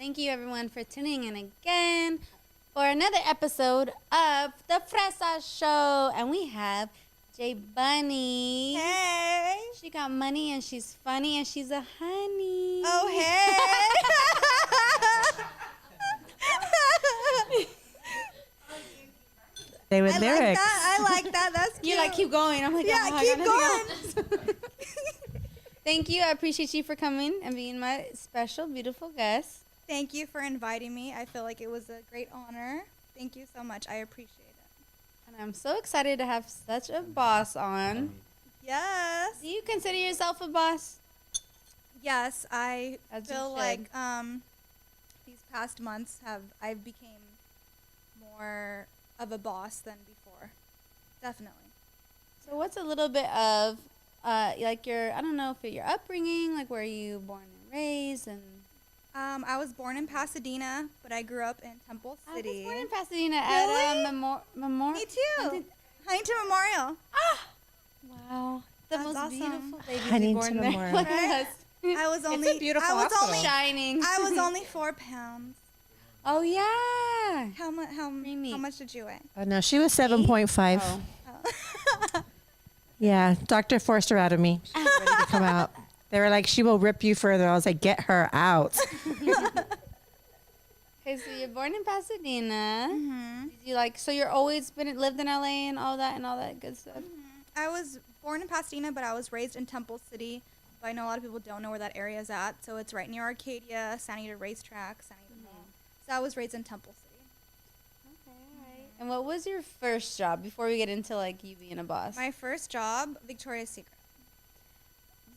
Thank you, everyone, for tuning in again for another episode of The Fresa Show. And we have J Bunny. Hey. She got money and she's funny and she's a honey. Oh, hey. They with lyrics. I like that. That's cute. You like keep going. I'm like, Yeah, oh, keep I got nothing else. Thank you. I appreciate you for coming and being my special, beautiful guest. Thank you for inviting me. I feel like it was a great honor. Thank you so much. I appreciate it. And I'm so excited to have such a boss on. Yes. Do you consider yourself a boss? Yes, I As you feel should. like these past months I became more of a boss than before. Definitely. So what's a little bit of like your, I don't know if your upbringing, like where you born and raised, and I was born in Pasadena, but I grew up in Temple I City. was born in Pasadena Really? at Memorial. Me too. Huntington Memorial. Wow, the That's most awesome. beautiful baby Huntington born there. Memorial. Look Right? at us. I was only It's a beautiful I was hospital. only Shining. I was only 4 pounds. Oh yeah. How Creamy. much did you weigh? Oh, no, she was 7.5. Oh. Oh. Yeah, doctor forced her out of me. She was ready to come out. They were like, she will rip you further. I was like, get her out. Okay, so you're born in Pasadena. Mhm. Did you like? So you're always lived in LA and all that good stuff. I was born in Pasadena, but I was raised in Temple City. But I know a lot of people don't know where that area is at. So it's right near Arcadia, San Anita Racetrack, San Anita Mall. So I was raised in Temple City. Okay, alright. And what was your first job before we get into like you being a boss? My first job, Victoria's Secret.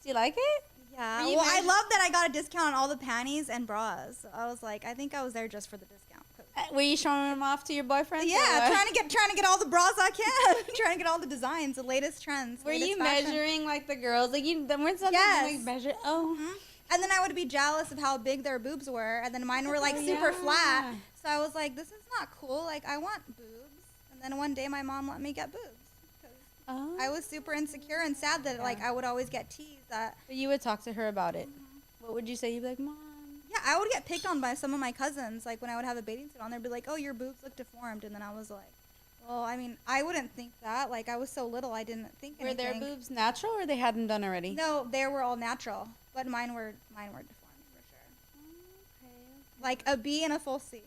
Did you like it? Yeah. Were you Well, I measure- love that I got a discount on all the panties and bras. So I was like, I think I was there just for the discount. 'Cause- Were you showing them off to your boyfriend? Yeah, trying to get all the bras I can. Trying to get all the designs, the latest trends. Were latest you fashion. measuring like the girls? Like you, weren't something Yes. like measure? Oh, Mhm. And then I would be jealous of how big their boobs were, and then mine were like Oh, super yeah. flat. So I was like, this is not cool. Like I want boobs. And then one day my mom let me get boobs. 'Cause oh. I was super insecure and sad that like I would always get teased that. But you would talk to her about it. What would you say? You'd be like, Mom. Yeah, I would get picked on by some of my cousins. Like when I would have a bathing suit on, they'd be like, "Oh, your boobs look deformed," and then I was like, "Well, I mean, I wouldn't think that. Like I was so little, I didn't think Were anything." their boobs natural or they hadn't done already? No, they were all natural, but mine were deformed for sure. Okay. Like a B and a full C.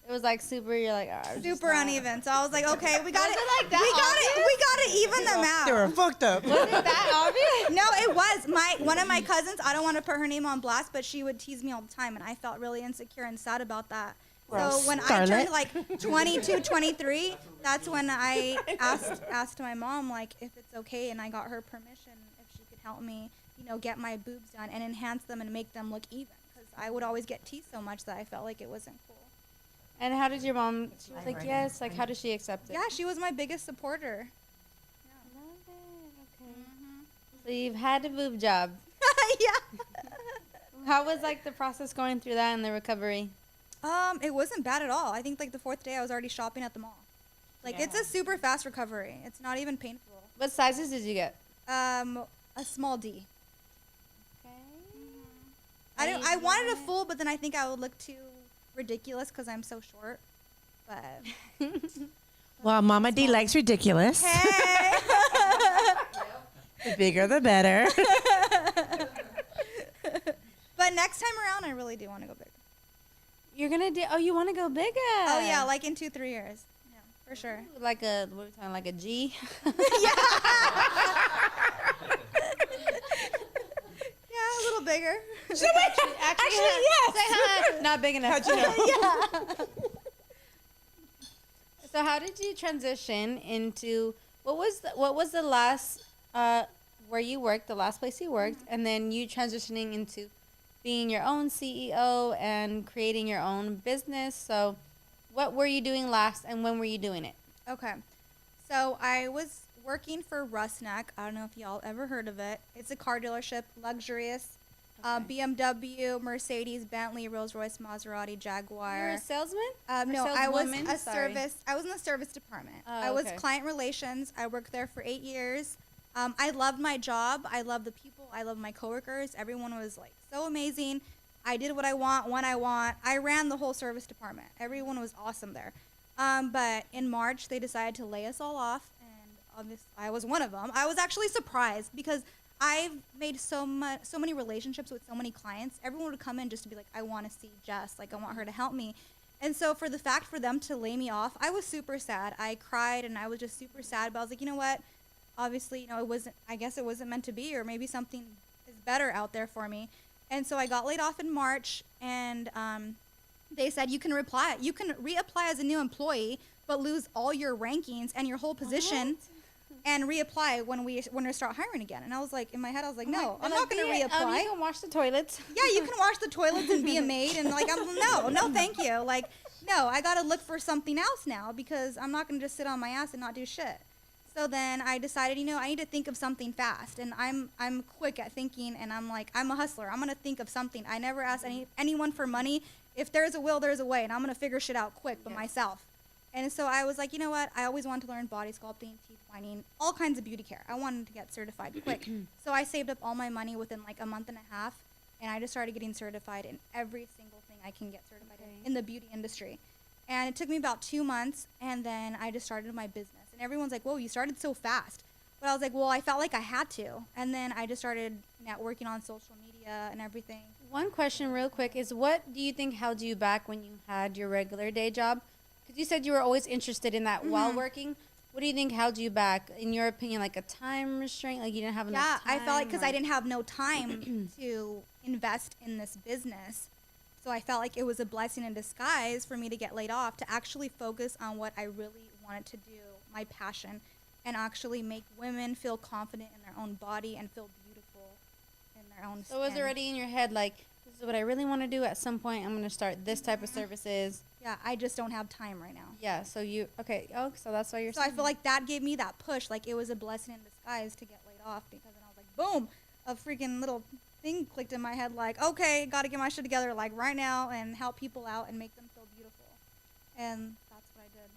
It was like super. You're like just Super not- uneven. So I was like, okay, we got Was it. it like that We got to even them out. They were fucked up. Was it that obvious? No, it was one of my cousins. I don't want to put her name on blast, but she would tease me all the time, and I felt really insecure and sad about that. Well, So when I Scarlett. turned like 22, 23, that's when I asked my mom like if it's okay, and I got her permission if she could help me, get my boobs done and enhance them and make them look even, because I would always get teased so much that I felt like it wasn't cool. And how did your mom? She was like, yes. Like, how did she accept it? Yeah, she was my biggest supporter. Love it. Okay. So you've had a boob job. Yeah. How was like the process going through that and the recovery? It wasn't bad at all. I think like the 4th day I was already shopping at the mall. Like it's a super fast recovery. It's not even painful. What sizes did you get? A small D. Okay. I wanted a full, but then I think I would look too ridiculous because I'm so short. But Well, Mama D likes ridiculous. hey, The bigger, the better. but next time around, I really do want to go bigger. You're gonna do? Oh, you want to go bigger? Oh yeah, like in 2-3 years. Yeah, for sure. Like a what are we talking? Like a G? Yeah, a little bigger. Actually, yes. Say hi. Not big enough. How'd you know? So how did you transition into what was the last where you worked, the last place you worked, and then you transitioning into being your own CEO and creating your own business? So what were you doing last and when were you doing it? Okay. So I was working for Rusnak. I don't know if y'all ever heard of it. It's a car dealership, luxurious. Okay. BMW, Mercedes, Bentley, Rolls-Royce, Maserati, Jaguar. You're a salesman? No, or I was saleswoman? a Sorry. service. I was in the service department. Oh, I was okay. client relations. I worked there for 8 years. I loved my job. I loved the people. I loved my coworkers. Everyone was like so amazing. I did what I want when I want. I ran the whole service department. Everyone was awesome there. But in March, they decided to lay us all off, and obviously, I was one of them. I was actually surprised because I've made so many relationships with so many clients. Everyone would come in just to be like, I want to see Jess. Like, I want her to help me. And so for them to lay me off, I was super sad. I cried and I was just super sad. But I was like, you know what? Obviously, I guess it wasn't meant to be, or maybe something is better out there for me. And so I got laid off in March, and they said you can reapply as a new employee, but lose all your rankings and your whole position. And reapply when we start hiring again. And I was like, in my head, I was like, no, I'm not going to reapply. You can wash the toilets. Yeah, you can wash the toilets and be a maid. And like, no, thank you. Like, no, I got to look for something else now because I'm not going to just sit on my ass and not do shit. So then I decided, I need to think of something fast. And I'm quick at thinking, and I'm like, I'm a hustler. I'm going to think of something. I never ask anyone for money. If there's a will, there's a way. And I'm going to figure shit out quick, but myself. And so I was like, you know what? I always wanted to learn body sculpting, teeth whitening, all kinds of beauty care. I wanted to get certified quick. So I saved up all my money within like a month and a half, and I just started getting certified in every single thing I can get certified in the beauty industry. And it took me about 2 months, and then I just started my business. And everyone's like, whoa, you started so fast. But I was like, well, I felt like I had to. And then I just started networking on social media and everything. One question real quick is, what do you think held you back when you had your regular day job? Because you said you were always interested in that while working. What do you think held you back? In your opinion, like a time restraint? Like you didn't have enough time? Yeah, I felt like because I didn't have no time to invest in this business. So I felt like it was a blessing in disguise for me to get laid off, to actually focus on what I really wanted to do, my passion, and actually make women feel confident in their own body and feel beautiful in their own skin. So it was already in your head, like, this is what I really want to do. At some point, I'm going to start this type of services. Yeah, I just don't have time right now. Yeah, so so that's why you're So I feel like that gave me that push. Like it was a blessing in disguise to get laid off, because then I was like, boom, a freaking little thing clicked in my head like, okay, got to get my shit together like right now and help people out and make them feel beautiful. And that's what I did.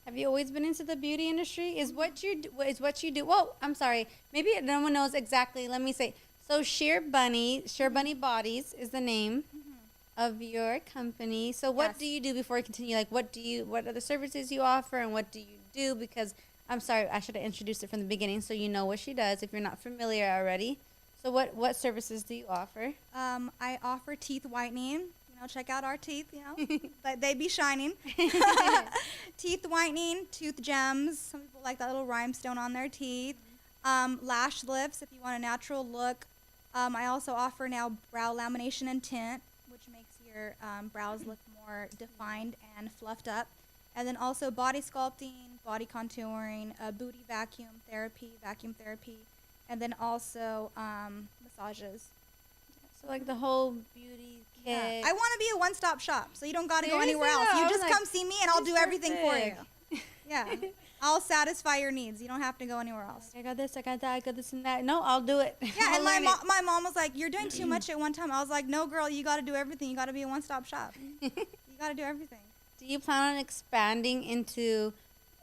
Have you always been into the beauty industry? Is what you do? Well, I'm sorry. Maybe no one knows exactly. Let me say. So Sheer Bunny Bodies is the name of your company. So what do you do before you continue? Like what are the services you offer, and what do you do? Because I'm sorry, I should have introduced it from the beginning so you know what she does if you're not familiar already. So what services do you offer? I offer teeth whitening. Check out our teeth, but they be shining. Teeth whitening, tooth gems. Some people like that little rhinestone on their teeth. Lash lifts if you want a natural look. I also offer now brow lamination and tint, which makes your brows look more defined and fluffed up. And then also body sculpting, body contouring, booty vacuum therapy, and then also massages. So like the whole beauty kit. Yeah. I want to be a one-stop shop, so you don't got to go anywhere else. You just come see me, and I'll do everything for you. Yeah, I'll satisfy your needs. You don't have to go anywhere else. I got this, I got that, I got this and that. No, I'll do it. Yeah, and my mom was like, "You're doing too much at one time." I was like, "No, girl, you got to do everything. You got to be a one-stop shop. You got to do everything." Do you plan on expanding into?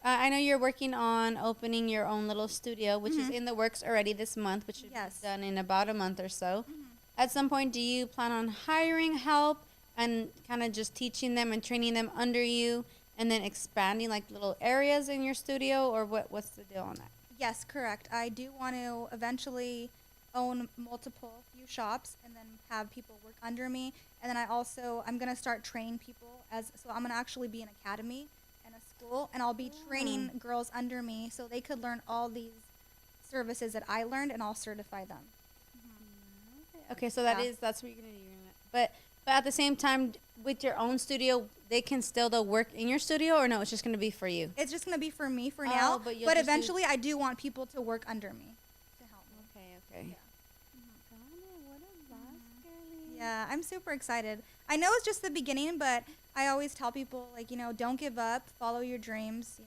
I know you're working on opening your own little studio, which is in the works already this month, which should be done in about a month or so. At some point, do you plan on hiring help and kind of just teaching them and training them under you, and then expanding like little areas in your studio, or what's the deal on that? Yes, correct. I do want to eventually own few shops and then have people work under me. And then I'm going to start training people so I'm going to actually be an academy and a school, and I'll be training girls under me so they could learn all these services that I learned, and I'll certify them. Okay, so that's what you're gonna do. But at the same time, with your own studio, they can still work in your studio, or no? It's just gonna be for you. It's just gonna be for me for now. But eventually, I do want people to work under me to help me. Okay. Yeah. What a boss girlie. Yeah, I'm super excited. I know it's just the beginning, but I always tell people don't give up. Follow your dreams.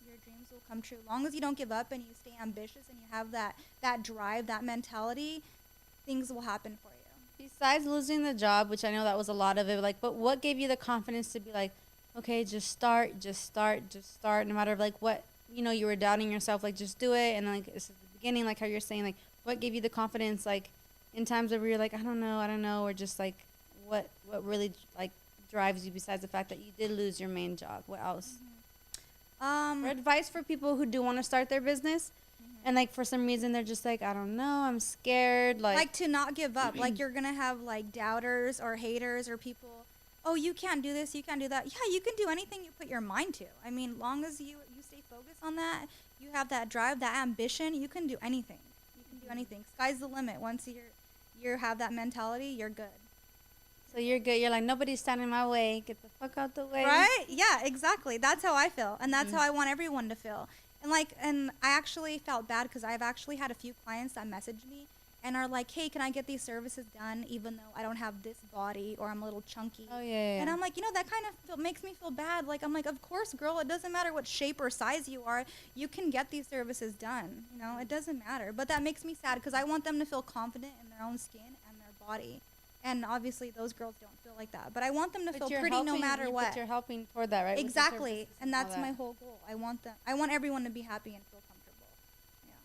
Your dreams will come true. As long as you don't give up and you stay ambitious and you have that drive, that mentality, things will happen for you. Besides losing the job, which I know that was a lot of it, but what gave you the confidence to be like, okay, just start, no matter what, you were doubting yourself, like just do it, and this is the beginning, like how you're saying, like what gave you the confidence, like in times where you're like, I don't know, or just like what really like drives you besides the fact that you did lose your main job? What else? Or advice for people who do want to start their business, and like for some reason they're just like, I don't know, I'm scared. Like to not give up. Like you're gonna have like doubters or haters or people. Oh, you can't do this. You can't do that. Yeah, you can do anything you put your mind to. I mean, long as you stay focused on that, you have that drive, that ambition. You can do anything. You can do anything. Sky's the limit. Once you have that mentality, you're good. So you're good. You're like, nobody's standing in my way. Get the fuck out the way. Right? Yeah, exactly. That's how I feel, and that's how I want everyone to feel. And I actually felt bad because I've actually had a few clients that messaged me and are like, hey, can I get these services done even though I don't have this body or I'm a little chunky? Oh, yeah. And I'm like, that kind of makes me feel bad. Like, I'm like, of course, girl, it doesn't matter what shape or size you are. You can get these services done. It doesn't matter. But that makes me sad because I want them to feel confident in their own skin and their body. And obviously those girls don't feel like that. But I want them to feel pretty no matter what. But you're helping toward that, right? Exactly. And that's my whole goal. I want everyone to be happy and feel comfortable. Yeah.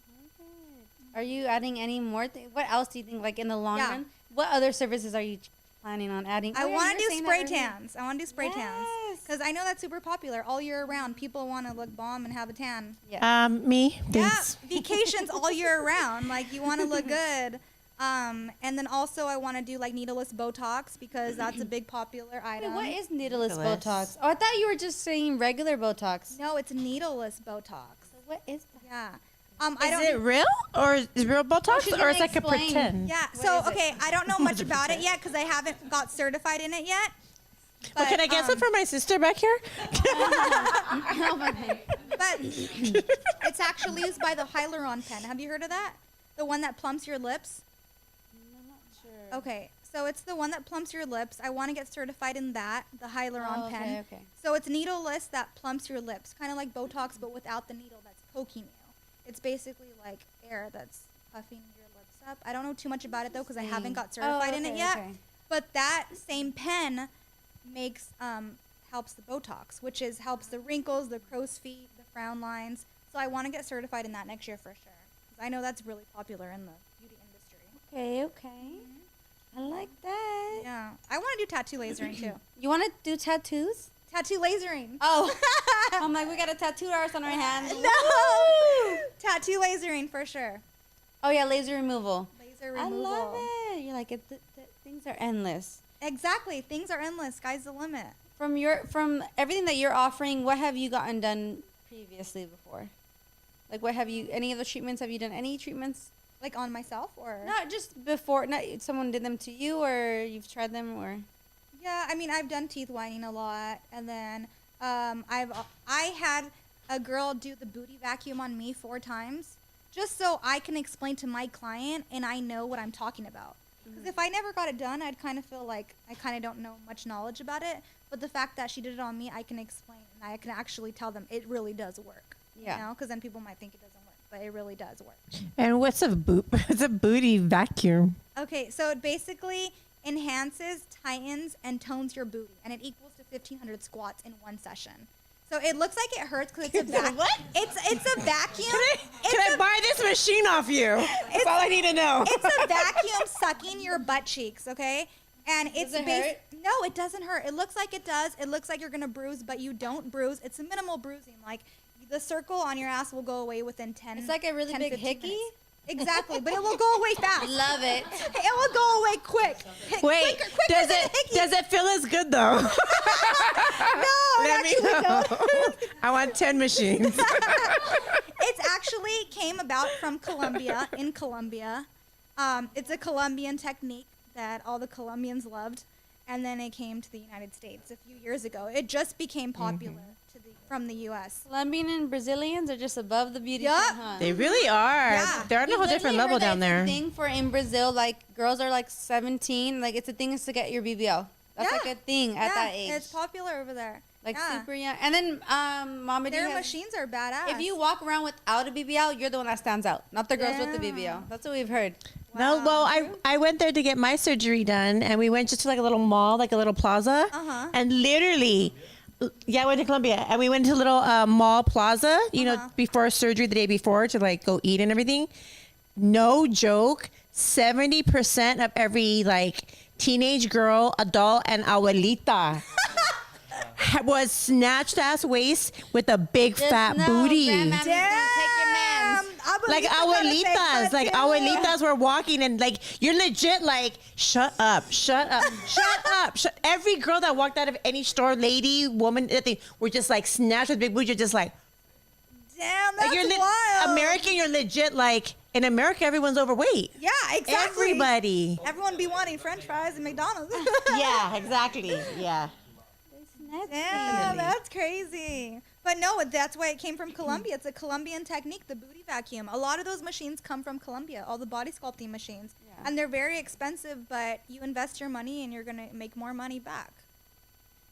Okay. Are you adding any more things? What else do you think, like in the long run? What other services are you planning on adding? I want to do spray tans. I want to do spray tans. Because I know that's super popular all year round. People want to look bomb and have a tan. Yeah. Me. Thanks. Yeah. Vacations all year round. Like, you want to look good. And then also I want to do like needleless Botox because that's a big popular item. Wait, what is needleless Botox? Oh, I thought you were just saying regular Botox. No, it's needleless Botox. So what is that? Yeah. Is it real or is it real Botox or is it like a pretend? Yeah. So okay, I don't know much about it yet because I haven't got certified in it yet. But, can I get some for my sister back here? But it's actually used by the hyaluron pen. Have you heard of that? The one that plumps your lips? I'm not sure. Okay, so it's the one that plumps your lips. I want to get certified in that, the hyaluron pen. Okay. So it's needleless that plumps your lips, kind of like Botox, but without the needle that's poking you. It's basically like air that's puffing your lips up. I don't know too much about it though because I haven't got certified in it yet. But that same pen makes helps the Botox, which helps the wrinkles, the crow's feet, the frown lines. So I want to get certified in that next year for sure. I know that's really popular in the beauty industry. Okay. I like that. Yeah. I want to do tattoo lasering too. You want to do tattoos? Tattoo lasering. Oh. I'm like, we got a tattoo artist on our hands. No. Tattoo lasering for sure. Oh, yeah, laser removal. Laser removal. I love it. You're like, things are endless. Exactly. Things are endless. Sky's the limit. From everything that you're offering, what have you gotten done previously before? Like, any of the treatments, have you done any treatments? Like on myself or? Not just before, someone did them to you or you've tried them or? Yeah, I mean, I've done teeth whitening a lot. And then I had a girl do the booty vacuum on me 4 times just so I can explain to my client and I know what I'm talking about. Because if I never got it done, I'd kind of feel like I kind of don't know much knowledge about it. But the fact that she did it on me, I can explain and I can actually tell them it really does work. Yeah. Because then people might think it doesn't work, but it really does work. And what's a booty vacuum? Okay, so it basically enhances, tightens, and tones your booty, and it equals to 1,500 squats in one session. So it looks like it hurts because it's a vacuum. What? It's a vacuum. Can I buy this machine off you? That's all I need to know. It's a vacuum sucking your butt cheeks, okay? And it's Does it hurt? No, it doesn't hurt. It looks like it does. It looks like you're gonna bruise, but you don't bruise. It's a minimal bruising. Like the circle on your ass will go away within 10. It's like a really 10, big 15 hickey. minutes. Exactly, but it will go away fast. Love it. It will go away quick. Wait, does it feel as good though? No, Let me know. I want 10 machines. It's actually came about from Colombia, in Colombia. It's a Colombian technique that all the Colombians loved, and then it came to the United States a few years ago. It just became popular from the U.S. Colombian and Brazilians are just above the beauty Yup. trend, huh? They really are. Yeah. They're on a whole different level down there. It's a thing for in Brazil, like girls are like 17. Like it's a thing is to get your BBL. That's like a thing at that age. It's popular over there. Like Yeah. super young. And then Mama D Their has- machines are badass. if you walk around without a BBL, you're the one that stands out, not the girls with the BBL. That's what we've heard. No, well, I went there to get my surgery done, and we went just to like a little mall, like a little plaza, and literally, I went to Colombia, and we went to a little mall plaza, you know, before surgery the day before to like go eat and everything. No joke, 70% of every like teenage girl, adult, and abuelita. Was snatched ass waist with a big fat booty. Grandmammy's gonna take your man's. Like abuelitas were walking and like you're legit like shut up. Every girl that walked out of any store, lady, woman, they were just like snatched with big booty. You're just like, damn, that's like you're wild. American. You're legit like in America, everyone's overweight. Yeah, exactly. Everybody. Everyone be wanting French fries and McDonald's. Yeah, exactly. Yeah. Yeah, that's crazy. But no, that's why it came from Colombia. It's a Colombian technique, the booty vacuum. A lot of those machines come from Colombia, all the body sculpting machines. Yeah. And they're very expensive, but you invest your money and you're going to make more money back.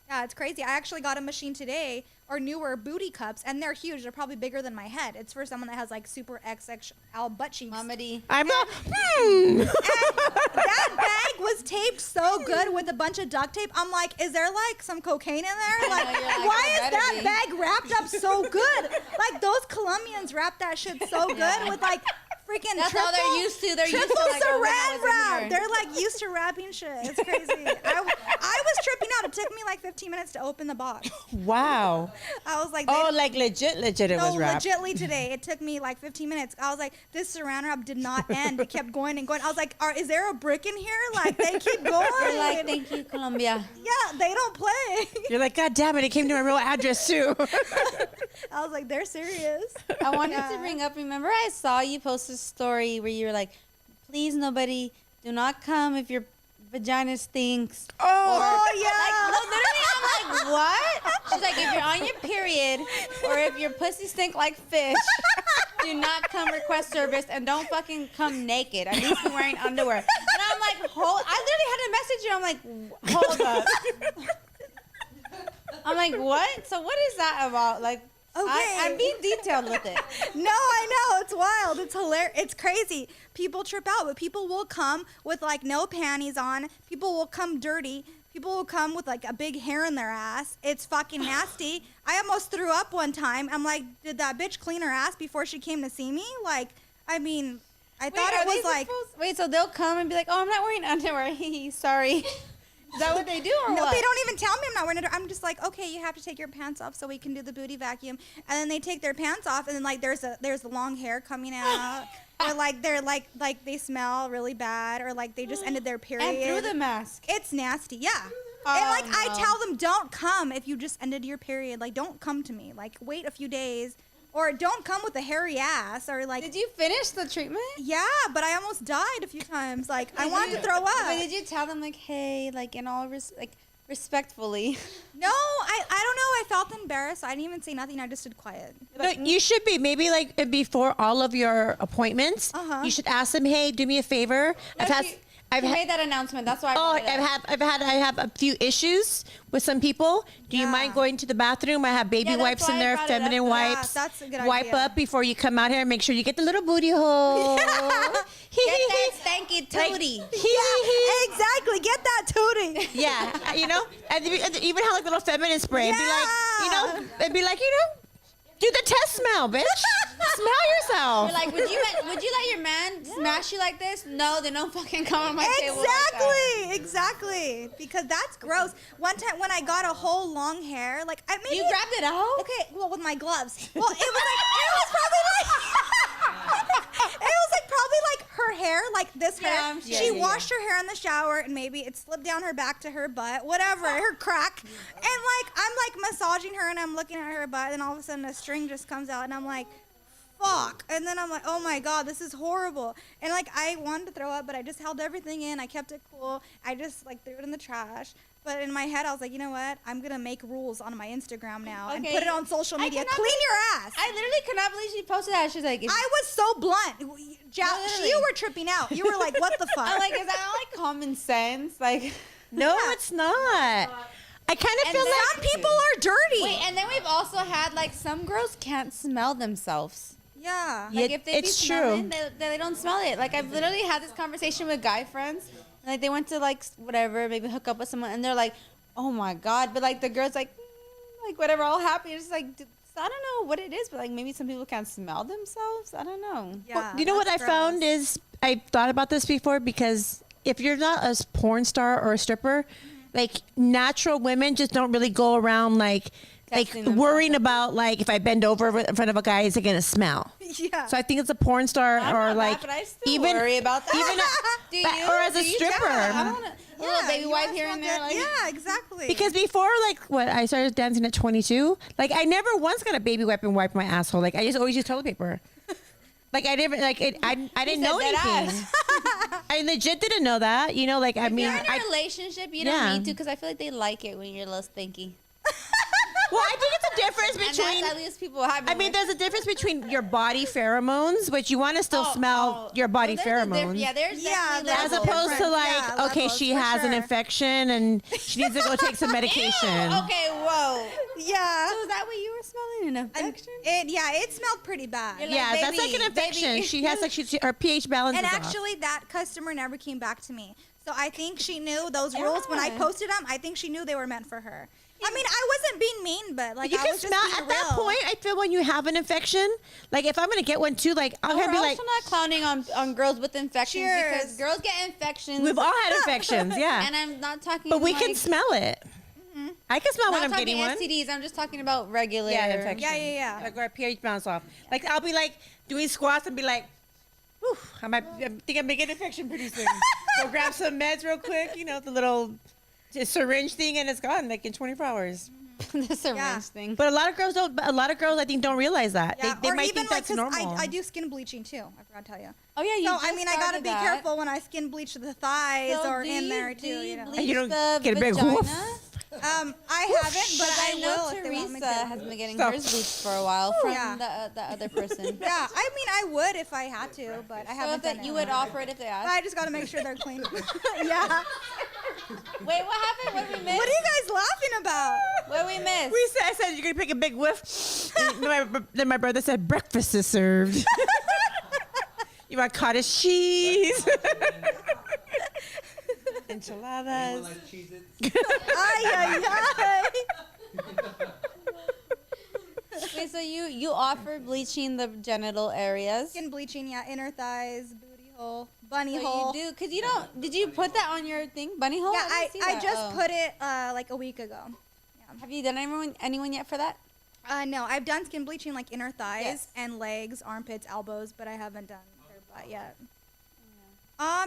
Yeah, it's crazy. I actually got a machine today, or newer booty cups, and they're huge. They're probably bigger than my head. It's for someone that has like super XXL butt cheeks. Mamadi. I'm not. And that bag was taped so good with a bunch of duct tape. I'm like, is there like some cocaine in there? Like, why is that bag wrapped up so good? Like those Colombians wrap that shit so good with like freaking That's all they're used to. They're used to like saran wrap. They're like used to wrapping shit. It's crazy. I was tripping out. It took me like 15 minutes to open the box. Wow. I was like, oh, like legit it was wrapped. Legitly today. It took me like 15 minutes. I was like, this saran wrap did not end. It kept going and going. I was like, is there a brick in here? Like, they keep going. They're like, thank you, Colombia. Yeah, they don't play. You're like, God damn it, it came to my real address too. I was like, they're serious. I wanted to bring up, remember I saw you post a story where you were like, please nobody, do not come if your vagina stinks. Oh, yeah. Like, no, literally, I'm like, what? She's like, if you're on your period or if your pussy stink like fish, do not come request service and don't fucking come naked. At least be wearing underwear. And I'm like, I literally had to message you. I'm like, hold up. I'm like, what? So what is that about? Like, okay. I'm being detailed with it. No, I know. It's wild. It's hilarious. It's crazy. People trip out, but people will come with like no panties on. People will come dirty. People will come with like a big hair in their ass. It's fucking nasty. I almost threw up one time. I'm like, did that bitch clean her ass before she came to see me? Like, I mean, I thought it was like. Wait, so they'll come and be like, oh, I'm not wearing underwear. Sorry. Is that what they do or no, what? They don't even tell me I'm not wearing underwear. I'm just like, okay, you have to take your pants off so we can do the booty vacuum. And then they take their pants off, and then like there's the long hair coming out, or like they're like they smell really bad, or like they just ended their period. And through the mask. It's nasty, yeah. Oh, and like no. I tell them, don't come if you just ended your period. Like, don't come to me. Like, wait a few days. Or don't come with a hairy ass, or like. Did you finish the treatment? Yeah, but I almost died a few times. Like, I wanted to throw up. But did you tell them like, hey, like in all respectfully? No, I don't know. I felt embarrassed. I didn't even say nothing. I just stood quiet. No, you should be maybe like before all of your appointments. You should ask them, hey, do me a favor. I've made that announcement. That's why. I have a few issues with some people. Do you mind going to the bathroom? I have baby wipes in there, feminine wipes. That's a good Wipe idea. up before you come out here and make sure you get the little booty hole. Get that stanky tootie. Yeah, exactly. Get that tootie. Yeah, you know, and even have like little feminine spray. And be like, you know, do the test smell, bitch. Smell yourself. You're like, would you let your man smash you like this? No, then don't fucking come on my table. Exactly. Because that's gross. One time when I got a whole long hair, like you grabbed it out. Okay, well with my gloves. Well, it was probably like her hair, like this hair. She washed her hair in the shower and maybe it slipped down her back to her butt, whatever, her crack. And like I'm like massaging her and I'm looking at her butt and all of a sudden a string just comes out and I'm like, fuck. And then I'm like, oh my God, this is horrible. And like I wanted to throw up, but I just held everything in. I kept it cool. I just like threw it in the trash. But in my head, I was like, you know what? I'm going to make rules on my Instagram now and put it on social media. Clean your ass. I literally could not believe she posted that. She's like, I was so blunt. You were tripping out. You were like, what the fuck? I'm like, is that not like common sense? Like, no, it's not. I kind of feel like some people are dirty. Wait, and then we've also had like some girls can't smell themselves. Yeah. Like if they be smelling, they don't smell it. Like I've literally had this conversation with guy friends. Like they went to like whatever, maybe hook up with someone, and they're like, "Oh my God!" But like the girl's like whatever, all happy. It's like I don't know what it is, but like maybe some people can't smell themselves. I don't know. Yeah. Well, you know what I found is I thought about this before because if you're not a porn star or a stripper, like natural women just don't really go around like Testing themselves worrying out. about like if I bend over in front of a guy, is it gonna smell? Yeah. So I think it's a porn star I'm or not like that, but I still even worry about that. even Do but- you? or as a Do you? stripper. I don't wanna, a little baby you wipe wanna here smell and there. good. Like, Yeah, exactly. because before like what I started dancing at 22, like I never once got a baby wipe and wiped my asshole. Like I just always used toilet paper. Like I never like it. I didn't know said that anything. I legit didn't know that. You know, like I if mean, you're in a relationship, you Yeah. don't need to because I feel like they like it when you're a little stinky. well, I think it's a difference And between. that's at least people have. I mean, there's a difference between your body pheromones, which you want to still smell your body pheromones. Yeah, there's Yeah, definitely as levels. opposed to like, Yeah, okay, levels, she for has an sure. infection and she needs to go take some medication. Okay, whoa. yeah. So is that what you were smelling? An And infection? it smelled pretty bad. You're Yeah, like, that's like an baby, infection. baby. She has like her pH balance And is actually, that customer never came back to me. So I think she knew those rules when I Yeah. posted them. I think she knew they were meant for her. I mean, I wasn't being mean, but like you I can was smell just being at that real. point. I feel when you have an infection, like if I'm gonna get one too, like I'm We're gonna be also like, not clowning on girls with infections because Cheers. girls get infections. we've all had infections, yeah. and I'm not talking. But we like, can smell it. I can smell when Not I'm talking getting one. STDs. I'm just talking about regular. Yeah, infection. Yeah. Like our pH balance off. Like I'll be like doing squats and be like, whew, I think I'm gonna get an infection pretty soon. Go grab some meds real quick. You know, the little syringe thing, and it's gone like in 24 hours. the syringe Yeah. thing. But a lot of girls don't. A lot of girls, I think, don't realize that. Yeah, They or might even think that's like 'cause normal. I do skin bleaching too. I forgot to tell you. Oh yeah, you. So just I mean, I gotta started be that. careful when I skin bleach the thighs So or do in you- there do too. You know. bleach And you don't the get a big vagina? woof. I haven't, but I I know will if they want me Teresa to. has been getting So- hers bleached for a while from Yeah. the other person. Yeah, I mean, I would if I had to, but I So haven't done that it. you would offer it if they But asked. I just gotta make sure they're clean. Yeah. Wait, what happened? What we missed? What are you guys laughing about? What we missed? I said you're gonna pick a big whiff. And then my brother said breakfast is served. You want cottage cheese, enchiladas. Ay, ay, ay. Wait, so you offer bleaching the genital areas? Skin bleaching, yeah, inner thighs, booty hole, bunny So hole. you do, cause you don't. Did you put that on your thing, bunny hole? Yeah, didn't see I that. just Oh. put it like a week ago. Have you done anyone yet for that? No, I've done skin bleaching like inner thighs Yes. and legs, armpits, elbows, but I haven't done their butt yet.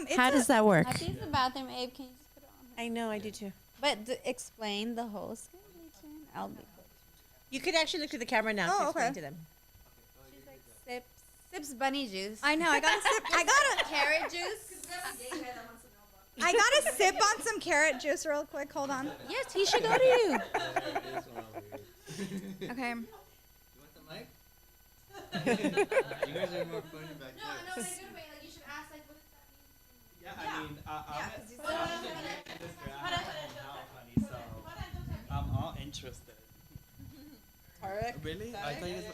It's How does that work? I think it's the bathroom, Abe. Can you just put it on? I know, I do too. But explain the whole skin bleaching. I'll be You could actually look to the camera now Oh, to explain okay. to them. She's like sips bunny juice. I know. I gotta sip. Carrot juice. I gotta sip on some carrot juice real quick. Hold on. Yes, he should go to you. Okay. You want the mic? You guys are more funny back there. in a good way. Like you should ask, like, what does that mean? Yeah, I mean, I'm honey, so I'm all interested. Really? I thought you guys. Oh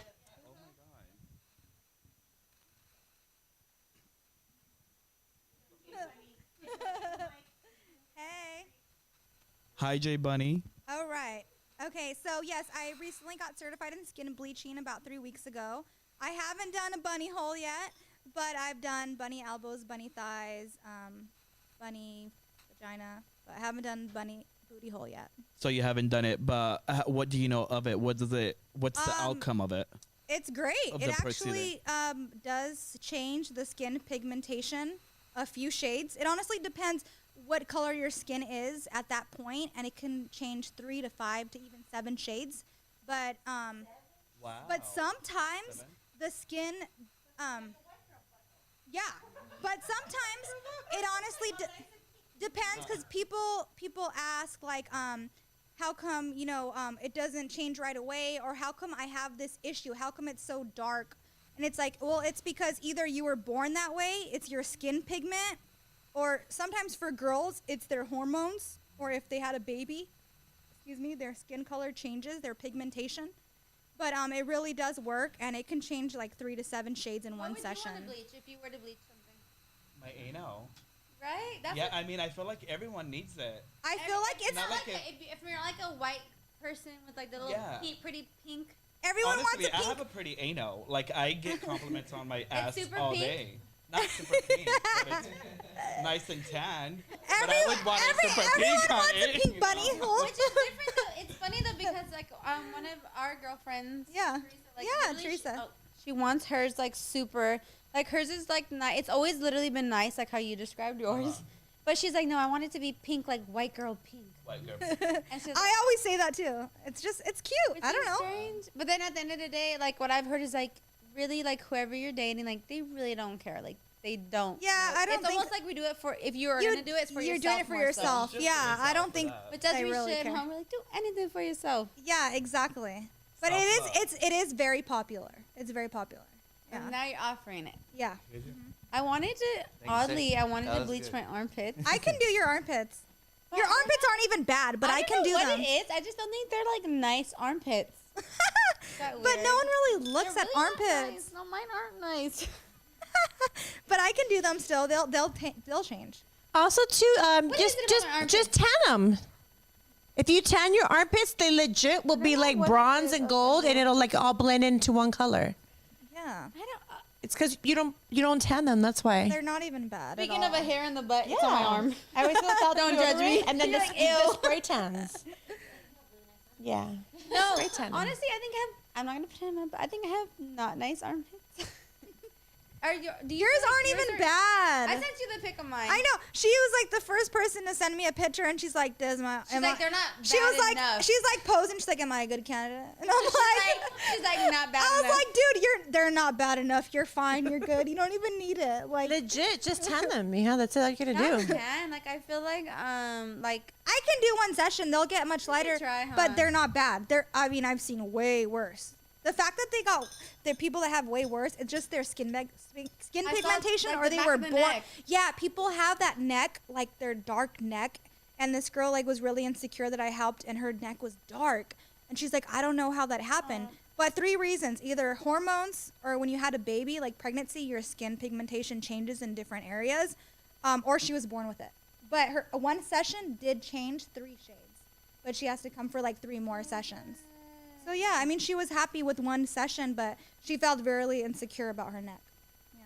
my god. Hey. Hi, J Bunny. All right. Okay, so yes, I recently got certified in skin bleaching about 3 weeks ago. I haven't done a bunny hole yet, but I've done bunny elbows, bunny thighs, bunny vagina, but I haven't done bunny booty hole yet. So you haven't done it, but what do you know of it? What does it? What's the outcome of it? It's great. Of It the procedure. actually does change the skin pigmentation a few shades. It honestly depends what color your skin is at that point, and it can change 3 to 5 to even 7 shades. But Wow. but sometimes the skin, yeah. But sometimes it honestly depends because people ask like, how come it doesn't change right away, or how come I have this issue? How come it's so dark? And it's like, well, it's because either you were born that way, it's your skin pigment, or sometimes for girls it's their hormones, or if they had a baby, their skin color changes, their pigmentation. But it really does work, and it can change like 3 to 7 shades in one session. What would you want to bleach if you were to bleach something? My anal. Right? That's Yeah, I mean, I feel like everyone needs it. I feel like it's Not like like if you're like a white person with like the little Yeah. pretty pink. everyone Honestly, wants a I pink. have a pretty anal. Like I get compliments on my ass super all pink? day. not super pink, but it's nice and tan. But I Everyone, would want it super everyone pink on wants it. a pink bunny hole. Which is different though. It's funny though because like one of our girlfriends, Yeah. Teresa, Yeah, literally Teresa. she wants hers like super, like hers is like nice. It's always literally been nice, like how you described yours. But she's like, no, I want it to be pink, like white girl pink. White girl. And she's I always say that too. It's cute. which I don't is know. strange. But then at the end of the day, like what I've heard is like really like whoever you're dating, like they really don't care. Like they don't. Yeah, I don't It's think almost like we do it for if you are you- gonna do it, it's for you're yourself. doing it for more so. yourself. Just for Yeah, I yourself don't for think. that. But that's They we really should. care. Home, we're like do anything for yourself. Yeah, exactly. But it Self-love. is it is very popular. It's very popular. Yeah. And now you're offering it. Yeah. I wanted to you, oddly, sis. I wanted That to was bleach good. my armpits. I can do your armpits. Your armpits aren't even bad, but I don't can know do what them. it is. I just don't think they're like nice armpits. Is that But weird? no one really looks They're at really not armpits. nice. No, mine aren't nice. But I can do them still. They'll change. Also, too, What is it about just tan them. If you tan your armpits, they legit will be know like what it bronze is. and gold, and it'll like all blend into one color. Yeah. I don't. It's because you don't tan them. That's why. They're not even bad. at Speaking of all. a hair in the butt, it's on my arm. I always feel felt Don't judge me. And then You're the, like, the ew. spray tans. Yeah. No, Spray tan. honestly, I think I'm not gonna put it in my butt. I think I have not nice armpits. Yours aren't even bad. I sent you the pic of mine. I know. She was like the first person to send me a picture, and she's like, "Does my?" She's like, they're not She bad was like, enough. she's like posing. She's like, "Am I a good candidate?" And I'm She's like not bad I was enough. like, "Dude, they're not bad enough. You're fine. You're good. You don't even need it." Like, Legit, just tan them. Yeah, that's all you gotta Not do. tan. Like I feel like I can do one session. They'll get much lighter, try, huh? but they're not bad. I mean, I've seen way worse. The fact that the people that have way worse, it's just their skin I saw, pigmentation, like, or the they back were of the born. neck. Yeah, people have that neck, like their dark neck, and this girl like was really insecure that I helped, and her neck was dark, and she's like, I don't know how that happened. But 3 reasons: either hormones, or when you had a baby, like pregnancy, your skin pigmentation changes in different areas, or she was born with it. But her one session did change 3 shades, but she has to come for like 3 more sessions. So yeah, I mean, she was happy with one session, but she felt really insecure about her neck. Yeah.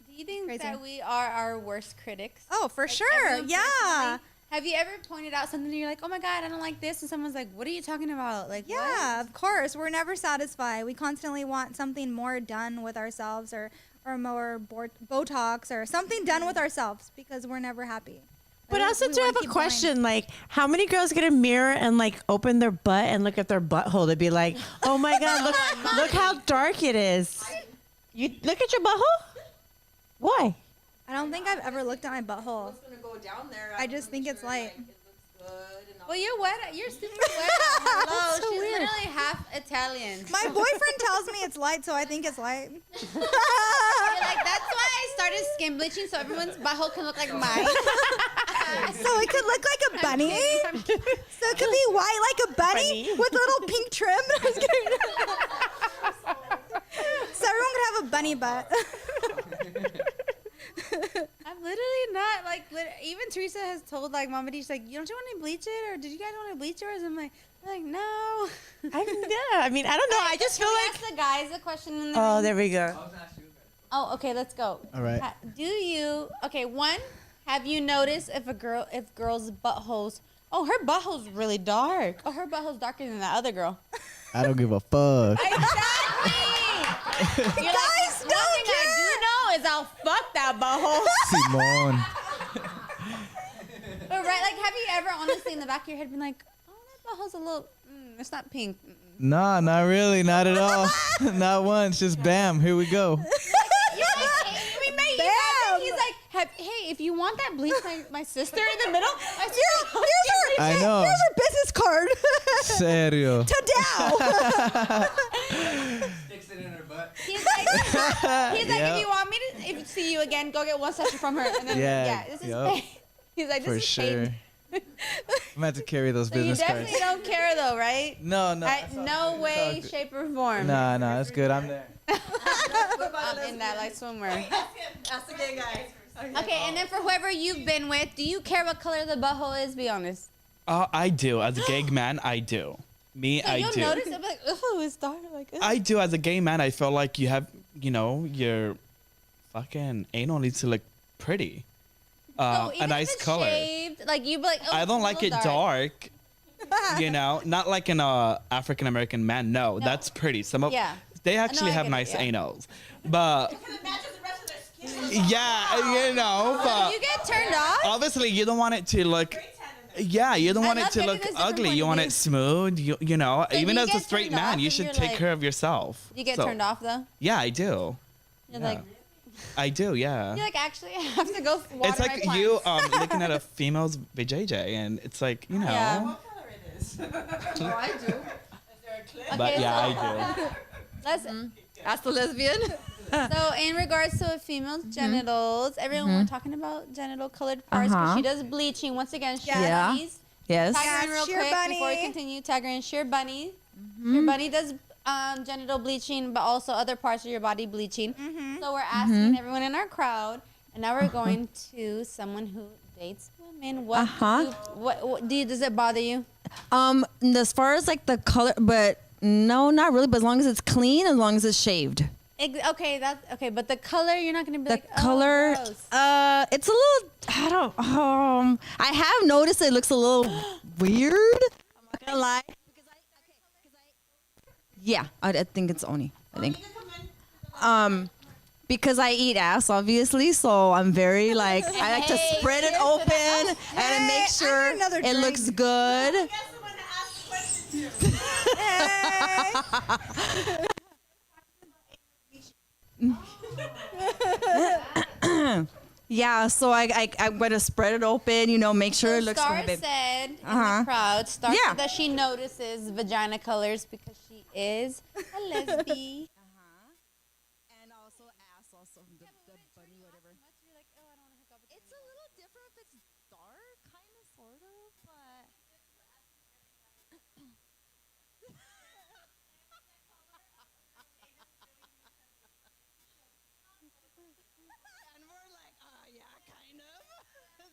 Do you think Crazy. that we are our worst critics? Oh, for Like, sure. everyone Yeah. personally? Have you ever pointed out something and you're like, oh my God, I don't like this? And someone's like, what are you talking about? Like, Yeah, of course. We're never satisfied. We constantly want something more done with ourselves, or more Botox, or something done with ourselves, because we're never happy. But Like, also, we too, I wanna have a keep going. question. Like, how many girls get a mirror and like open their butt and look at their butthole to be like, "Oh my God, look how dark it is." You look at your butthole. Why? I don't think I've ever looked at my butthole. I just think it's light. well, you're wet. You're super wet. Hello. So She's weird. literally half Italian. My boyfriend tells me it's light, so I think it's light. You're like, that's why I started skin bleaching so everyone's butthole can look like mine. So it could look like a bunny. So it could be white like a bunny, Bunny. with a little pink trim. I'm just kidding. So everyone could have a bunny butt. I'm literally not like. Even Teresa has told like Mama D, she's like, don't you want to bleach it, or did you guys want to bleach yours? I'm like no. I mean, I don't know. I just feel Can we like. ask the guys a question in the Oh, room? there we go. I was gonna ask you guys. Oh, okay, let's go. All right. Do you? Okay, one. Have you noticed if girls' buttholes? Oh, her butthole's really dark. Oh, her butthole's darker than the other girl. I don't give a fuck. Exactly. You're Guys, like, one don't thing I do know is I'll fuck that butthole. Simone. But right, like, have you ever honestly in the back of your head been like, oh, that butthole's a little, it's not pink. Nah, not really, not at all. Not once. Just bam, here we go. We met you guys, and he's like, hey, if you want that, bleach my sister in the middle. My sister, I know. Here's her business card. Serio. To Dow. Sticks it in her butt. He's like, Yeah. if you want me to, if you see you again, go get one session from her, and then Yeah, this is yup. paid. He's like, this For is sure. paid. I'm about to carry those So you business definitely cards. don't care though, right? No. No way, good. shape, or form. Nah, it's good. I'm there. I'm in that like swimwear. That's the gay guy. Okay, and then for whoever you've been with, do you care what color the butthole is? Be honest. I do. As a gay man, I do. Me, So I you'll do. notice it, be like, oh, it's dark. Like, ugh. I do. As a gay man, I feel like you have, your fucking anal needs to look pretty. So A even nice if it's color. shaved, like you be like, oh, I it's don't a like it little dark. You know, not like an African American man. No, that's pretty. Some of Yeah. they actually I have get it, nice yeah. anals, but yeah, you know, but You get turned off. obviously you don't want it to look. Yeah, you don't I want it love to getting look this different ugly. point You of want view. it smooth. You know, So even do you as a get straight turned off man, you if should you're take like- care of yourself. You get So, turned off though. Yeah, I do. You're Yeah. like, I do. Yeah. you're like, actually, I have to go water It's like my you plants. looking at a female's vajayjay, and it's like, you know. Yeah. But Okay, yeah, so- I do. Let's. Ask the lesbian. So in regards to a female's genitals, everyone we're talking about genital colored parts because she does bleaching. Once again, sheer Yeah. bunnies. Yes. Tag her in Yes, real sheer quick before we bunny. continue. Tag her in sheer bunny. Sheer bunny does genital bleaching, but also other parts of your body bleaching. So we're asking everyone in our crowd, and now we're going to someone who dates women. What? What does it bother you? As far as like the color, but no, not really. But as long as it's clean, as long as it's shaved. Okay, that's okay. But the color, you're not gonna be The like, color, oh, gross. it's a little. I don't. I have noticed it looks a little weird. I'm not gonna lie. Yeah, I think it's Oni. I think. Because I eat ass, obviously, so I'm very like I like to Hey, spread it here's to open that. and make I sure need another it drink. looks good. Yeah, so I'm gonna spread it open, make sure it looks Star good. said in Uh-huh. the crowd, Star Yeah. said that she notices vagina colors because she is a lesbian. And also ass, also the bunny, whatever. It's a little different if it's dark, kind of, sort of, but. And we're like, yeah, kind of.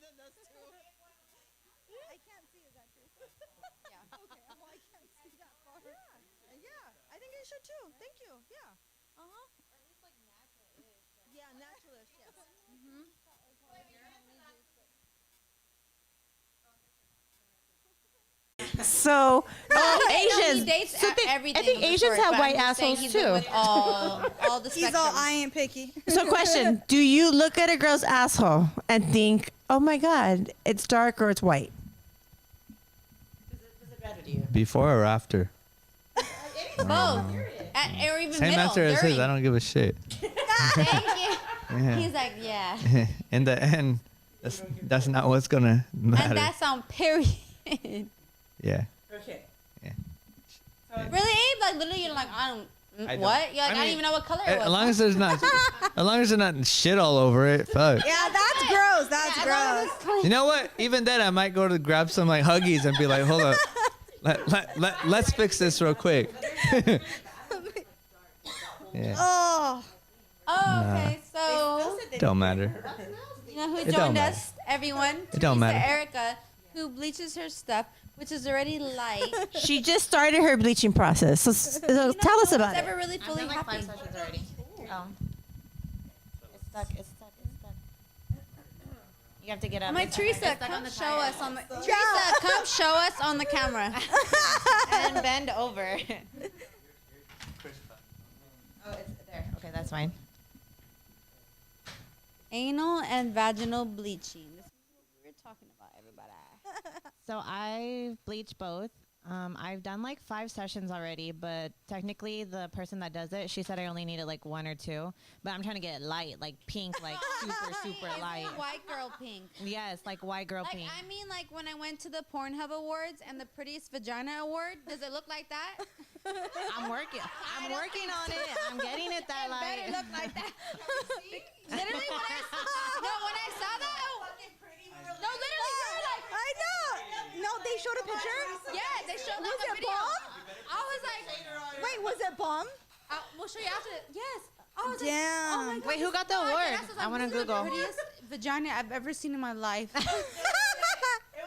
Then those two. I can't see. Is that true? Yeah. Okay. Well, I can't see that far. Yeah, I think I should too. Thank you. Yeah. Uh huh. Or at least like natural-ish. Yeah, natural-ish. Yes. So, He Asians. dates So everything. I think of the Asians sort, have but white I'm just saying assholes he's good too. with all the He's spectrum. all I ain't picky. So, question: do you look at a girl's asshole and think, "Oh my God, it's dark or it's white"? Before or after? Both. Or even Same middle. answer as his. during. I don't give a shit. Thank you. Yeah. He's like, yeah. In the end, that's not what's gonna matter. And that's on period. Yeah. Really, Abe? Like, literally, you're like, I don't. I don't. What? You're like, I, don't mean, even know what color it was. As long as there's not, as long as there's not shit all over it. Fuck. Yeah, that's gross. That's As long as gross. it's clean. You know what? Even then, I might go to grab some like Huggies and be like, hold up, let's fix this real quick. Yeah. Oh, Oh, okay. So, Don't matter. you know who It don't joined matter. us? Everyone. It don't Teresa matter. Erica, who bleaches her stuff, which is already light. She just started her bleaching process. So, tell us about it. Never really fully happy. sessions already. Oh. It's stuck. It's stuck. It's stuck. You have to get up. I'm like, It's Teresa, stuck on come the show tire. us on the. Teresa, come show us on the camera. And bend over. Oh, it's there. Okay, that's fine. Anal and vaginal bleaching. This is what we were talking about, everybody. So I bleach both. I've done like 5 sessions already, but technically the person that does it, she said I only needed like 1 or 2. But I'm trying to get it light, like pink, like super It's light. white girl pink. Yes, like white girl Like, pink. I mean, like when I went to the Pornhub Awards and the prettiest vagina award, does it look like that? I'm working on it. I'm getting it that light. Better look like that. Literally, when I saw that, no, literally, you were like, I know. No, they showed a picture. yeah, they showed like Was a it video. bomb? I was like, Wait, was it bomb? we'll show you after. Yes. I was Damn. like, oh my God. Wait, who this got is the so award? iconic. I wanna This is Google. the prettiest vagina I've ever seen in my life. It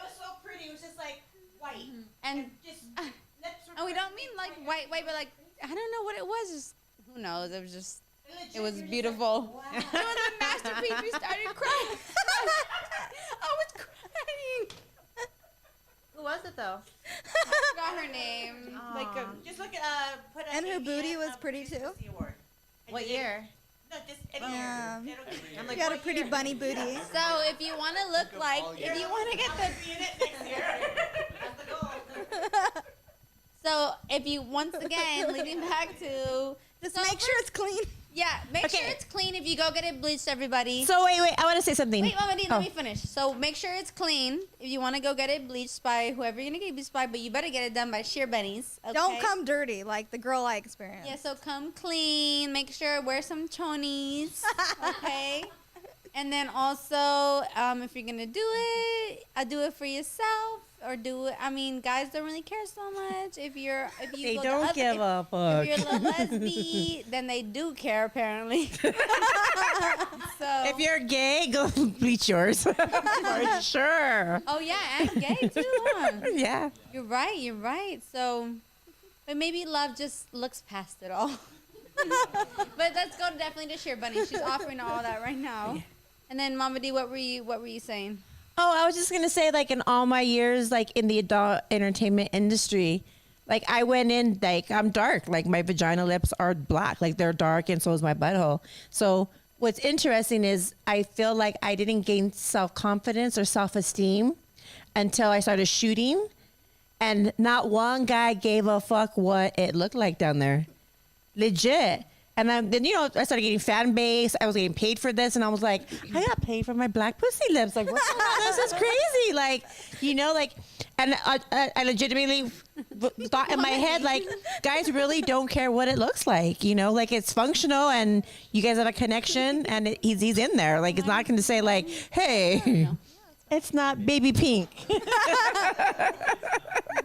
was so pretty. It was just like white. And Just lips were and we don't mean like white, but like I don't know what it was. Just who knows? It was just It was beautiful. It was a masterpiece. We started crying. I was crying. Who was it though? Forgot her name. Just look at put. And her booty was pretty too. What year? No, just any Yeah. year. It'll give you- I'm like, She had a pretty bunny booty. So if you want to look like, if you want to get the, See in it next year. That's the goal. so if you once again leading back to, Just so make sure it's clean. yeah, make Okay. sure it's clean. If you go get it bleached, everybody. So wait, I want to say something. Wait, Mama D, let Oh. me finish. So make sure it's clean. If you want to go get it bleached by whoever you're gonna get it bleached by, but you better get it done by Sheer Bunnies. Okay? Don't come dirty like the girl I experienced. Yeah, so come clean. Make sure wear some chonies. Okay. And then also, if you're gonna do it for yourself or do it. I mean, guys don't really care so much. If you They go the don't other- give a If fuck. you're a lesbian, then they do care apparently. So. If you're gay, go bleach yours. For sure. Oh yeah, and gay too, huh? Yeah. You're right. You're right. So, but maybe love just looks past it all. But let's go definitely to Sheer Bunny. She's offering all that right now. And then Mama D, what were you saying? Oh, I was just gonna say, like, in all my years, like, in the adult entertainment industry, like, I went in, like, I'm dark. Like, my vagina lips are black. Like, they're dark, and so is my butthole. So what's interesting is I feel like I didn't gain self-confidence or self-esteem until I started shooting. And not one guy gave a fuck what it looked like down there. Legit. And then, you know, I started getting fan base. I was getting paid for this. And I was like, I got paid for my black pussy lips. Like, what the hell? This is crazy. Like, you know, like, and I legitimately thought in my head, like, guys really don't care what it looks like. You know, like, it's functional and you guys have a connection and he's in there. Like, it's not going to say, like, hey, it's not baby pink.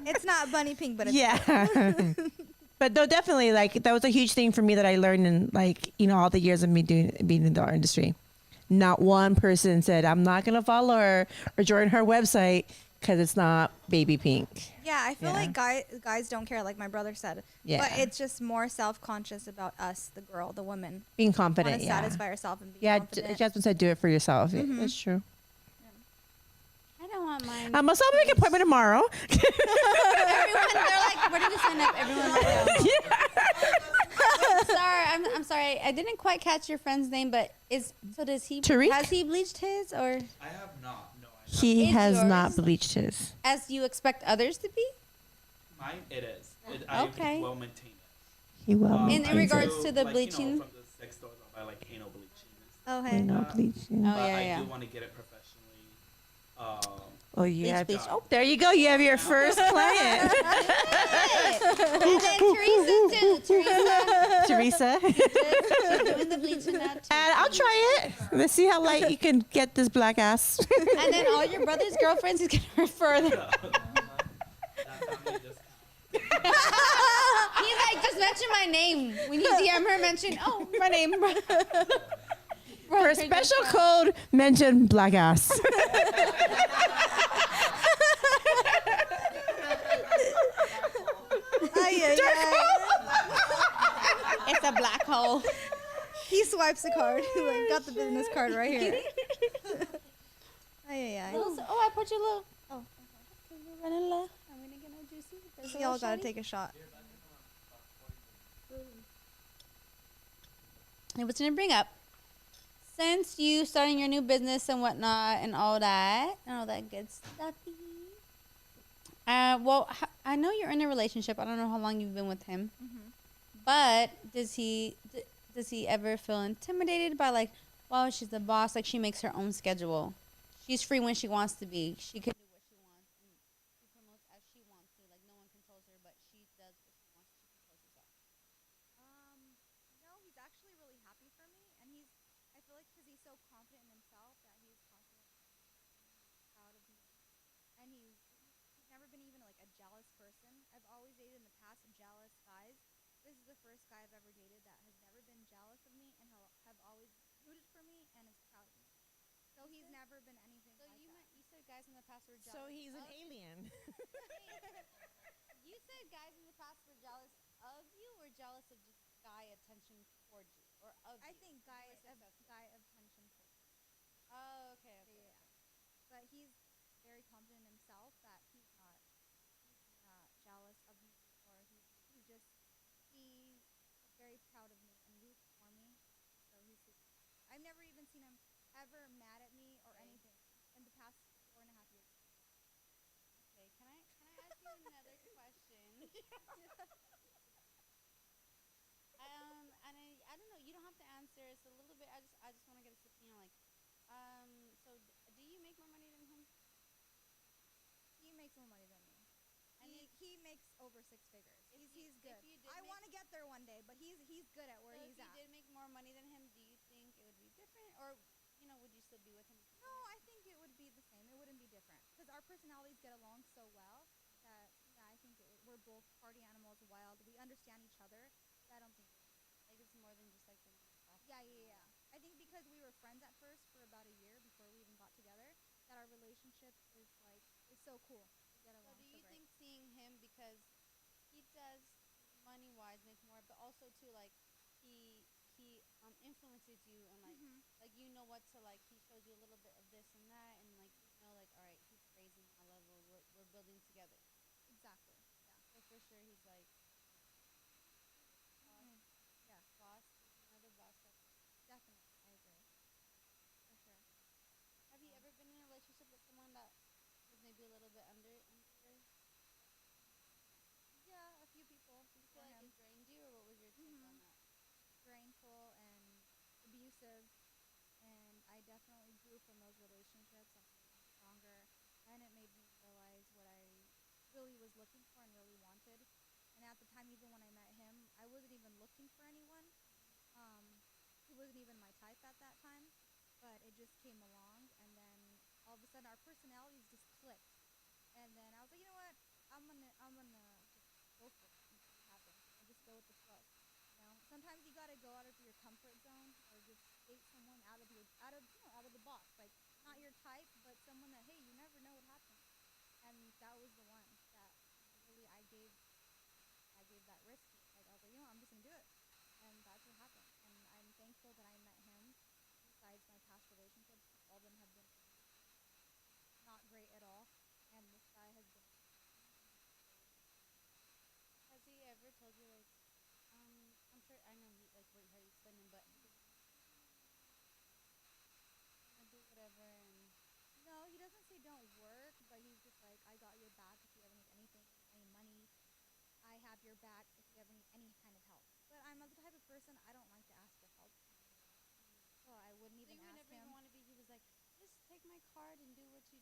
It's not bunny pink, but it's Yeah. But no, definitely, like, that was a huge thing for me that I learned in, like, you know, all the years of me being in the art industry. Not one person said, I'm not going to follow her or join her website because it's not baby pink. Yeah, I feel Yeah. like guys don't care, like my brother said. Yeah. But it's just more self-conscious about us, the girl, the woman. Being Want confident, to yeah. satisfy herself and be Yeah, confident. Jasmine said do it for yourself. Yeah, that's true. I don't want mine. I'll make an appointment tomorrow. Everyone, they're like, where do we sign up? Everyone right now. Sorry, I'm sorry. I didn't quite catch your friend's name, but does he? Tariq? Has he bleached his, or I have not. No, I have. He It's has yours? not bleached his. as you expect others to be? Mine, it is. I Okay. will maintain it. He will. In I regards do, to the like, bleaching? You know, from the sex stores, I'll buy like anal bleaching. And stuff. Okay. No bleaching. Oh, But yeah, I yeah. do want to get it professionally. Oh, yeah. bleach. Oh, there you go. You have your first client. And then Teresa too. Teresa. She's doing the bleaching now too. And I'll try it. Let's see how light you can get this black ass. And then all your brother's girlfriends is gonna refer them. That family discount. He's like, just mention my name. When you DM her, mention, my name. For a special code, mention black ass. It's a black hole. He swipes the card. He like got the business card right here. Ay, ay, ay. I put your little. Oh, okay. We're running low. I'm gonna get no juicy. There's a Y'all little gotta shotty. take a shot. I was gonna bring up, since you starting your new business and whatnot and all that good stuffy. Well, I know you're in a relationship. I don't know how long you've been with him, but does he ever feel intimidated by, like, well, she's the boss, like she makes her own schedule, she's free when she wants to be, she can do what she wants, and she promotes as she wants to, like no one controls her, but she does what she wants. She controls herself. No, he's actually really happy for me, and I feel like because he's so confident in himself that he's confident and proud of me, and he's never been even like a jealous person. I've always dated in the past jealous guys. This is the first guy I've ever dated that has never been jealous of me and have always rooted for me and is proud of me. So he's never been anything So like that. you said guys in the past were jealous. So he's an alien. You said guys in the past were jealous of you, or jealous of just guy attention towards you, or of I think guy of tension pulls. Oh, okay, okay. Yeah. But he's very confident in himself that he's not jealous of me, or he's just he is very proud of me and roots for me. So he's super. I've never even seen him ever mad at me or Okay. anything in the past 4.5 years. Okay, can I ask you another question? And I don't know. You don't have to answer. It's a little bit. I just want to get a like. So do you make more money than him? He makes more money than me. And He makes over six figures. If He's you- good. if you did I make- want to get there one day, but he's good at where So he's if you at. did make more money than him, do you think it would be different, or would you still be with him? No, I think it would be the same. It wouldn't be different because our personalities get along so well that yeah, I think we're both party animals, wild. We understand each other. So I don't think it would be. Like it's more than just like the stuff. Yeah. I think because we were friends at first for about a year before we even got together, that our relationship is so cool. We get So along do so you great. think seeing him because he does money wise make more, but also too like he influences you and like you know what to like. He shows you a little bit of this and that, and like like all right, he's raising my level. We're building together. Exactly. Yeah. So for sure he's like boss. Yeah. Boss. He's another boss type. Definitely. I agree. For sure. Have you ever been in a relationship with someone that was maybe a little bit under yours? Yeah, a few people Did you feel before like him. it drained you, or what was your take on that? Drainful and abusive, and I definitely grew from those relationships and I became stronger, and it made me realize what I really was looking for and really wanted. And at the time, even when I met him, I wasn't even looking for anyone. He wasn't even my type at that time, but it just came along, and then all of a sudden, our personalities just clicked. And then I was like, you know what? I'm gonna just go for it and see what happens, and just go with the flow. Sometimes you gotta go out of your comfort zone or just date someone out of the box, like not your type, but someone that hey, you never know what happens. And that was the one that really I gave that risk to. Like I was like, I'm just gonna do it, and that's what happened. And I'm thankful that I met him. Besides my past relationships, all of them have been not great at all, and this guy has been amazing, and he's very Has he ever told you like, I'm sure I know he like what how you explained him, but I do whatever and no, he doesn't say don't work, but he's just like, I got your back if you ever need anything, any money. I have your back if you ever need any kind of help. But I'm the type of person I don't like to ask for help from anyone. So I wouldn't so even you would ask never even him. want to be. He was like, just take my card and do what you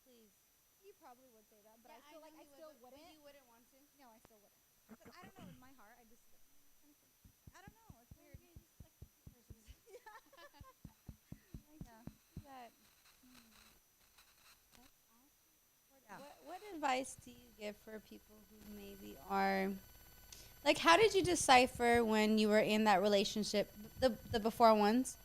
please. He probably would say that, but Yeah, I feel know like I he still would, but wouldn't. you wouldn't want to. No, I still wouldn't. 'Cause I don't know, in my heart, I just like, kind of feel. I don't know. It's Well, weird. you're just like a person. Like Yeah. that. Mm-hmm. That's awesome. Yeah. What advice do you give for people who maybe are like? How did you decipher when you were in that relationship, the before ones?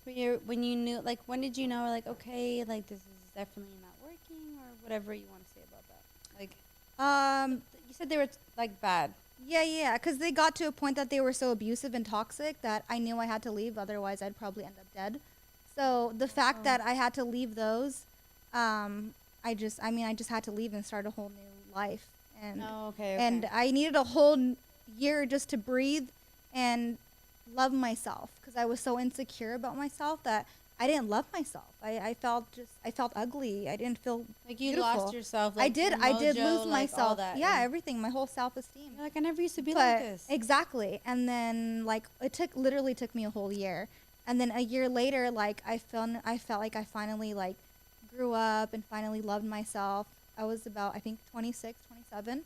When you knew, like, when did you know, like, okay, like this is definitely not working, or whatever you want to say about that? Like, you said they were like bad. Yeah, because they got to a point that they were so abusive and toxic that I knew I had to leave, otherwise I'd probably end up dead. So the fact that I had to leave those, I just had to leave and start a whole new life, and Okay. and I needed a whole year just to breathe and love myself because I was so insecure about myself that I didn't love myself. I felt ugly. I didn't feel like you beautiful. lost yourself. I Like, did. your I did mojo, lose like, all myself. that, Yeah, everything. My whole self-esteem. You're like, I never used to be But like this. exactly. And then like literally took me a whole year. And then a year later, like I felt like I finally like grew up and finally loved myself. I was about I think 26, 27,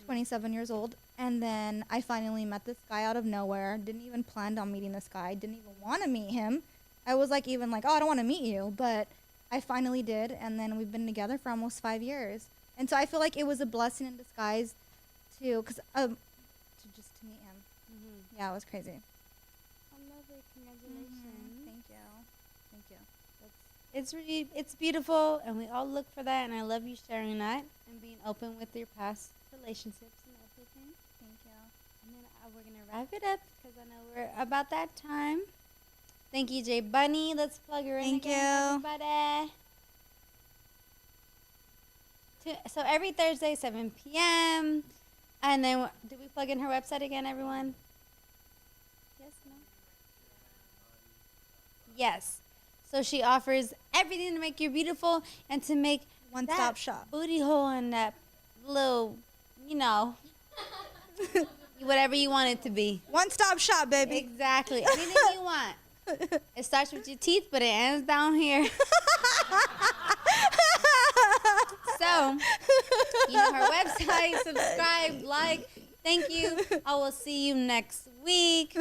27 years old. And then I finally met this guy out of nowhere. Didn't even plan on meeting this guy. Didn't even want to meet him. I was like even like, oh, I don't want to meet you, but I finally did, and then we've been together for almost 5 years. And so I feel like it was a blessing in disguise to to meet him. Yeah, it was crazy. I love it. Congratulations. Thank you. Thank you. It's beautiful, and we all look for that. And I love you sharing that and being open with your past relationships and everything. Thank you. And then we're gonna wrap it up because I know we're about that time. Thank you, J Bunny. Let's plug her in Thank again, you. everybody. So every Thursday, 7 p.m. And then, did we plug in her website again, everyone? Yes, no? Yes. So she offers everything to make you beautiful and to make One-stop that shop. booty hole and that little, whatever you want it to be. One-stop shop, baby. Exactly. Anything you want. It starts with your teeth, but it ends down here. So, her website, subscribe, like. Thank you. I will see you next week.